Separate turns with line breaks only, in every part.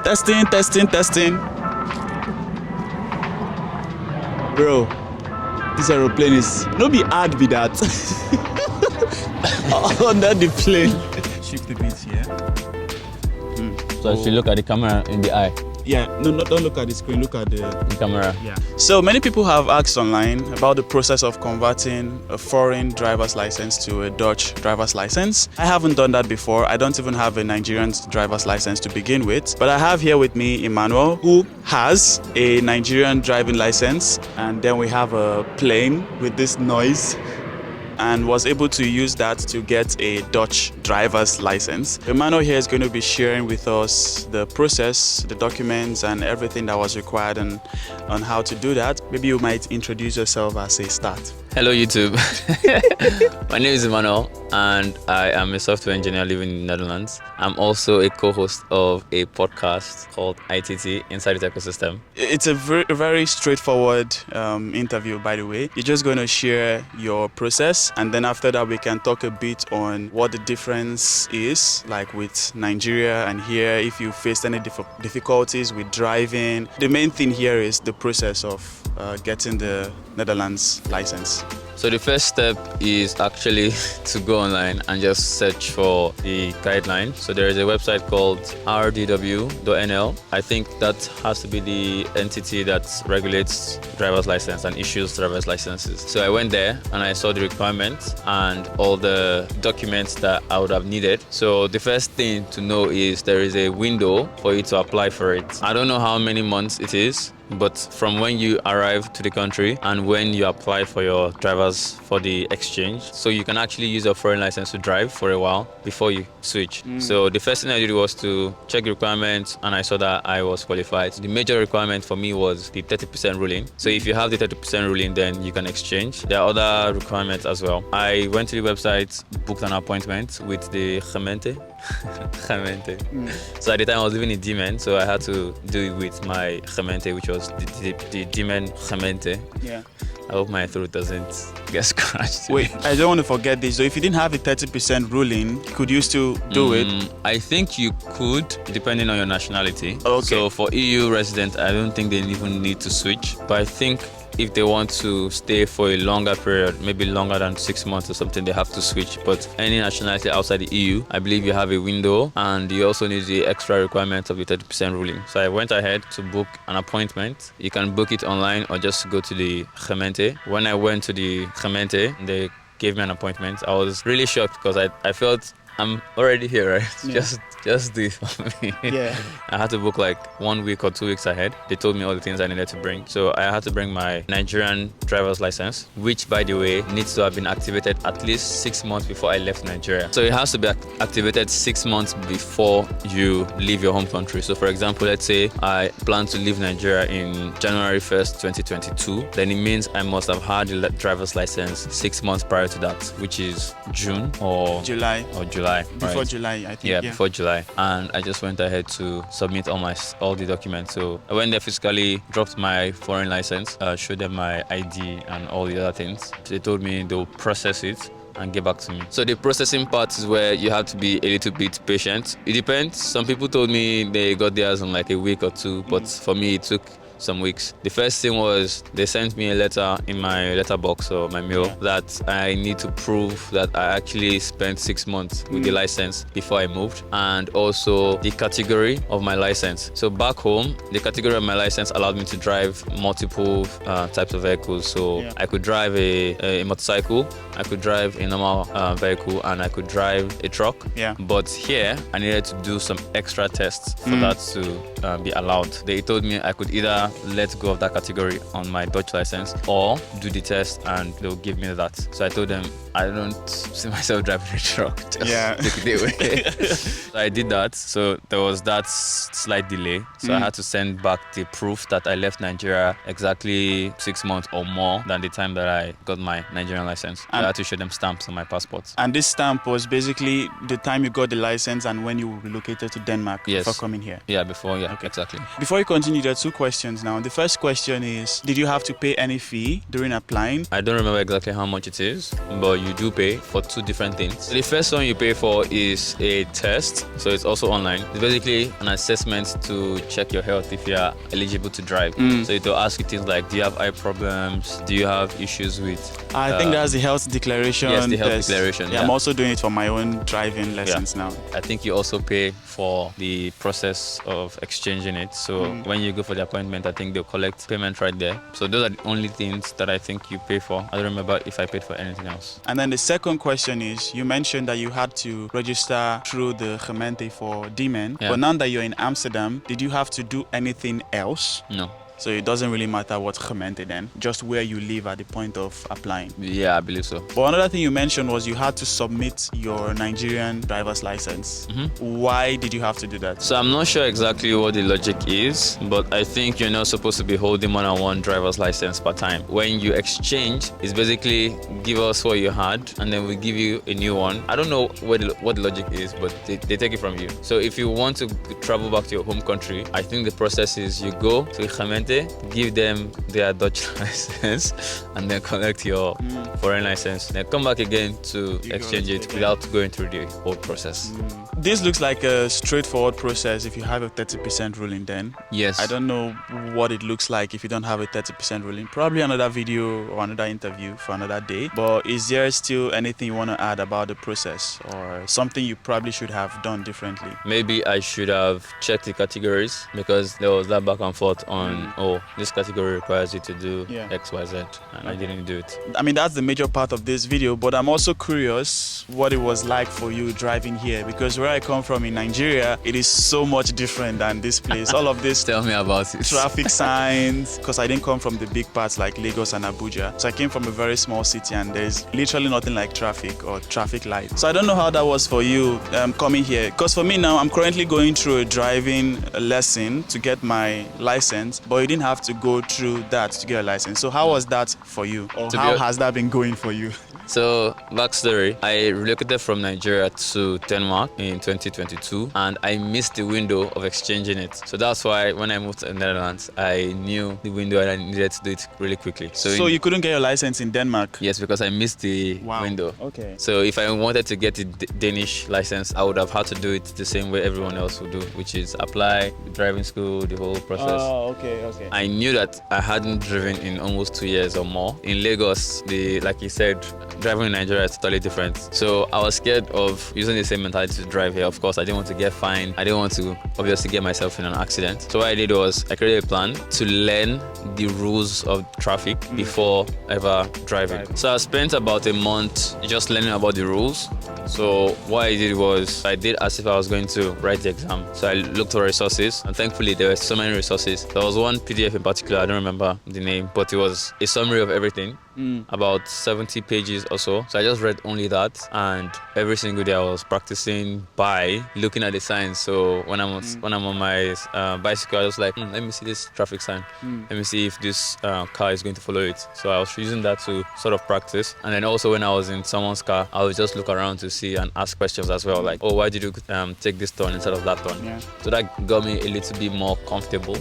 Testing. Bro, this aeroplane is no be hard be that. Under the plane. Shift a bit here.
So I should look at the camera in the eye.
Yeah, no, don't look at the screen, look at the
camera.
Yeah. So many people have asked online about the process of converting a foreign driver's license to a Dutch driver's license. I haven't done that before. I don't even have a Nigerian driver's license to begin with. But I have here with me Emmanuel, who has a Nigerian driving license. And then we have a plane with this noise, and was able to use that to get a Dutch driver's license. Emmanuel here is going to be sharing with us the process, the documents, and everything that was required and on how to do that. Maybe you might introduce yourself as a start.
Hello YouTube. My name is Emmanuel and I am a software engineer living in the Netherlands. I'm also a co-host of a podcast called ITT, Inside the Ecosystem.
It's a very straightforward interview, by the way. You're just going to share your process, and then after that we can talk a bit on what the difference is, like with Nigeria and here, if you faced any difficulties with driving. The main thing here is the process of getting the Netherlands license.
So the first step is actually to go online and just search for the guideline. So there is a website called rdw.nl. I think that has to be the entity that regulates driver's license and issues driver's licenses. So I went there and I saw the requirements and all the documents that I would have needed. So the first thing to know is there is a window for you to apply for it. I don't know how many months it is, but from when you arrive to the country and when you apply for your drivers for the exchange, so you can actually use a foreign license to drive for a while before you switch. So the first thing I did was to check the requirements, and I saw that I was qualified. The major requirement for me was the 30% ruling. So if you have the 30% ruling, then you can exchange. There are other requirements as well. I went to the website, booked an appointment with the Gemeente. So at the time I was living in Dillion, so I had to do it with my Gemeente, which was the Dillion Gemeente.
Yeah.
I hope my throat doesn't get scratched.
Wait, I don't want to forget this. So if you didn't have a 30% ruling, could you still do it?
I think you could, depending on your nationality.
Okay.
So for EU residents, I don't think they even need to switch. But I think if they want to stay for a longer period, maybe longer than 6 months or something, they have to switch. But any nationality outside the EU, I believe you have a window, and you also need the extra requirement of the 30% ruling. So I went ahead to book an appointment. You can book it online or just go to the Gemeente. When I went to the Gemeente, they gave me an appointment. I was really shocked because I felt I'm already here, right?
Yeah.
Just do it for me.
Yeah.
I had to book like 1 week or 2 weeks ahead. They told me all the things I needed to bring. So I had to bring my Nigerian driver's license, which, by the way, needs to have been activated at least 6 months before I left Nigeria. So it has to be activated 6 months before you leave your home country. So for example, let's say I plan to leave Nigeria in January 1st, 2022. Then it means I must have had the driver's license 6 months prior to that, which is June or July.
Before
Right?
July, I think.
Yeah, before July. And I just went ahead to submit all the documents. So I went there physically, dropped my foreign license, showed them my ID and all the other things. They told me they'll process it and get back to me. So the processing part is where you have to be a little bit patient. It depends. Some people told me they got theirs in like a week or two, but for me it took some weeks. The first thing was they sent me a letter in my letterbox or my mail that I need to prove that I actually spent 6 months with the license before I moved, and also the category of my license. So back home, the category of my license allowed me to drive multiple types of vehicles. So I could drive a motorcycle, I could drive a normal vehicle, and I could drive a truck.
Yeah.
But here, I needed to do some extra tests for that to be allowed. They told me I could either let go of that category on my Dutch license or do the test and they'll give me that. So I told them I don't see myself driving a truck. Just take it away. So I did that. So there was that slight delay. So I had to send back the proof that I left Nigeria exactly 6 months or more than the time that I got my Nigerian license. I had to show them stamps on my passport.
And this stamp was basically the time you got the license and when you relocated to Denmark before coming here.
Yeah, before, okay. Exactly.
Before you continue, there are two questions questions now. The first question is, did you have to pay any fee during applying?
I don't remember exactly how much it is, but you do pay for 2 different things. So the first one you pay for is a test, so it's also online. It's basically an assessment to check your health if you are eligible to drive. So it will ask you things like, do you have eye problems? Do you have issues with...
I think that's the health declaration.
Yes, the health
test.
declaration.
Yeah, I'm also doing it for my own driving lessons now.
I think you also pay for the process of exchanging it. So when you go for the appointment, I think they'll collect payment right there. So those are the only things that I think you pay for. I don't remember if I paid for anything else.
And then the second question is, you mentioned that you had to register through the Gemeente for Diemen.
Yeah.
But now that you're in Amsterdam, did you have to do anything else?
No.
So it doesn't really matter what Gemeente then, just where you live at the point of applying.
Yeah, I believe so.
But another thing you mentioned was you had to submit your Nigerian driver's license. Why did you have to do that?
So I'm not sure exactly what the logic is, but I think you're not supposed to be holding more than 1 driver's license per time. When you exchange, it's basically give us what you had and then we give you a new one. I don't know what the logic is, but they take it from you. So if you want to travel back to your home country, I think the process is you go to Gemeente, give them their Dutch license and then collect your foreign license, then come back again to exchange it without going through the whole process.
This looks like a straightforward process if you have a 30% ruling then.
Yes.
I don't know what it looks like if you don't have a 30% ruling. Probably another video or another interview for another day. But is there still anything you want to add about the process or something you probably should have done differently?
Maybe I should have checked the categories because there was that back and forth on, oh, this category requires you to do X, Y, Z, and I didn't do it.
I mean, that's the major part of this video, but I'm also curious what it was like for you driving here, because where I come from in Nigeria, it is so much different than this place. All of this
Tell me about it.
traffic signs, because I didn't come from the big parts like Lagos and Abuja. So I came from a very small city and there's literally nothing like traffic or traffic lights. So I don't know how that was for you coming here, because for me now, I'm currently going through a driving lesson to get my license, but you didn't have to go through that to get a license. So how was that for you? Or how has that been going for you?
So, backstory, I relocated from Nigeria to Denmark in 2022 and I missed the window of exchanging it. So that's why when I moved to the Netherlands, I knew the window and I needed to do it really quickly.
So you couldn't get your license in Denmark?
Yes, because I missed the window.
Okay.
So if I wanted to get the Danish license, I would have had to do it the same way everyone else would do, which is apply, driving school, the whole process.
Oh, okay.
I knew that I hadn't driven in almost 2 years or more. In Lagos, like you said, driving in Nigeria is totally different. So I was scared of using the same mentality to drive here. Of course, I didn't want to get fined. I didn't want to obviously get myself in an accident. So what I did was I created a plan to learn the rules of traffic before ever driving. So I spent about a month just learning about the rules. So what I did was I did as if I was going to write the exam. So I looked for resources and thankfully there were so many resources. There was one PDF in particular, I don't remember the name, but it was a summary of everything. About 70 pages or so. So I just read only that, and every single day I was practicing by looking at the signs. So when I'm on my bicycle, I was like, let me see this traffic sign. Let me see if this car is going to follow it. So I was using that to sort of practice. And then also when I was in someone's car, I would just look around to see and ask questions as well, like, oh, why did you take this turn instead of that turn? So that got me a little bit more comfortable.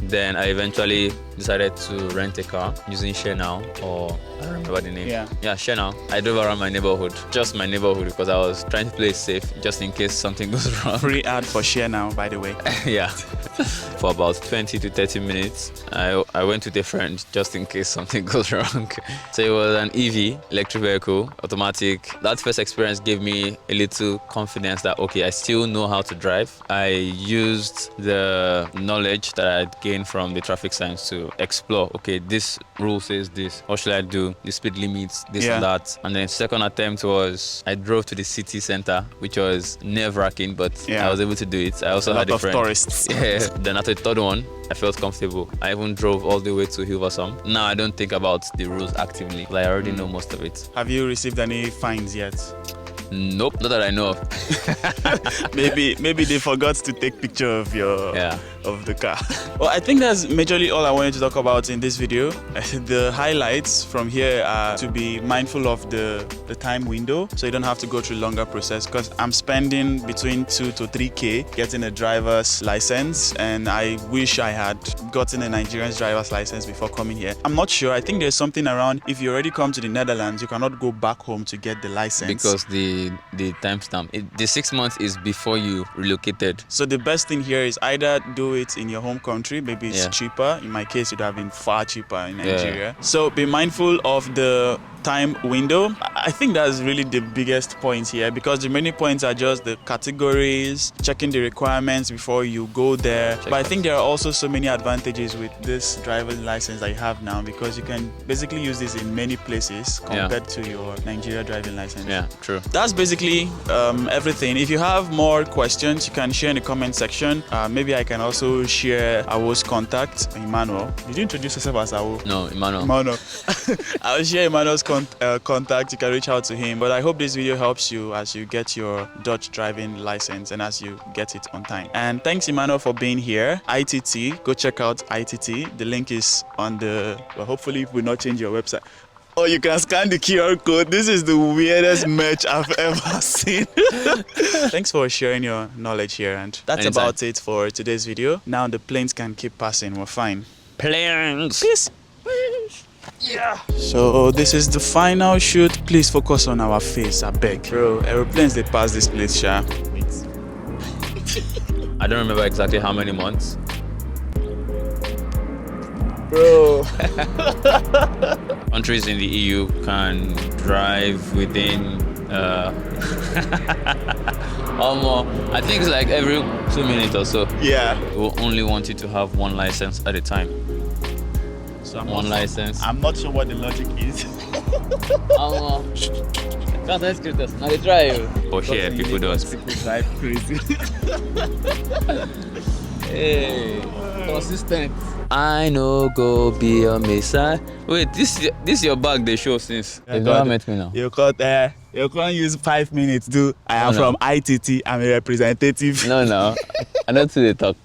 Then I eventually decided to rent a car using Share Now, or I don't remember the name. Yeah, Share Now. I drove around my neighborhood, just my neighborhood, because I was trying to play it safe just in case something goes wrong.
Free ad for Share Now, by the way.
Yeah. For about 20 to 30 minutes, I went with a friend just in case something goes wrong. So it was an EV, electric vehicle, automatic. That first experience gave me a little confidence that, okay, I still know how to drive. I used the knowledge that I had gained from the traffic signs to explore, okay, this rule says this, what should I do, the speed limits, this and that. And then second attempt was I drove to the city center, which was nerve-wracking, but I was able to do it. I also had a friend.
Tourists.
Yeah. Then after the third one, I felt comfortable. I even drove all the way to Hilversum. Now I don't think about the rules actively, like I already know most of it.
Have you received any fines yet?
Nope, not that I know of.
Maybe they forgot to take picture of your
Yeah.
of the car. Well, I think that's majorly all I wanted to talk about in this video. The highlights from here are to be mindful of the time window, so you don't have to go through longer process, because I'm spending between 2 to 3K getting a driver's license, and I wish I had gotten a Nigerian driver's license before coming here. I'm not sure. I think there's something around, if you already come to the Netherlands, you cannot go back home to get the license.
Because the timestamp, the 6 months is before you relocated.
So the best thing here is either do it in your home country, maybe it's cheaper. In my case, it would have been far cheaper in Nigeria. So be mindful of the time window. I think that's really the biggest point here, because the many points are just the categories, checking the requirements before you go there. But I think there are also so many advantages with this driver's license that you have now, because you can basically use this in many places compared to your Nigeria driving license.
Yeah, true.
That's basically everything. If you have more questions, you can share in the comment section. Maybe I can also share Awo's contact, Emmanuel. Did you introduce yourself as Awo?
No, Emmanuel.
Emmanuel. I'll share Emmanuel's contact. You can reach out to him. But I hope this video helps you as you get your Dutch driving license and as you get it on time. And thanks, Emmanuel, for being here. ITT, go check out ITT. The link is on the, well, hopefully it will not change your website. Oh, you can scan the QR code. This is the weirdest merch I've ever seen. Thanks for sharing your knowledge here. And that's about it for today's video. Now the planes can keep passing. We're fine.
Planes.
Peace. Yeah. So this is the final shoot. Please focus on our face, I beg. Bro, aeroplanes, they pass this place, Sha.
I don't remember exactly how many months.
Bro.
Countries in the EU can drive within I think it's like every 2 minutes or so.
Yeah.
We'll only want you to have one license at a time.
So
license.
I'm not sure what the logic is.
Can't execute us. Now they try you. For here, people don't.
People drive crazy.
Hey, consistent. I know go be a messiah. Wait, this your bag they show since. They don't met me now.
You can't use 5 minutes, dude. I am from ITT. I'm a representative.
No, I don't see the talk.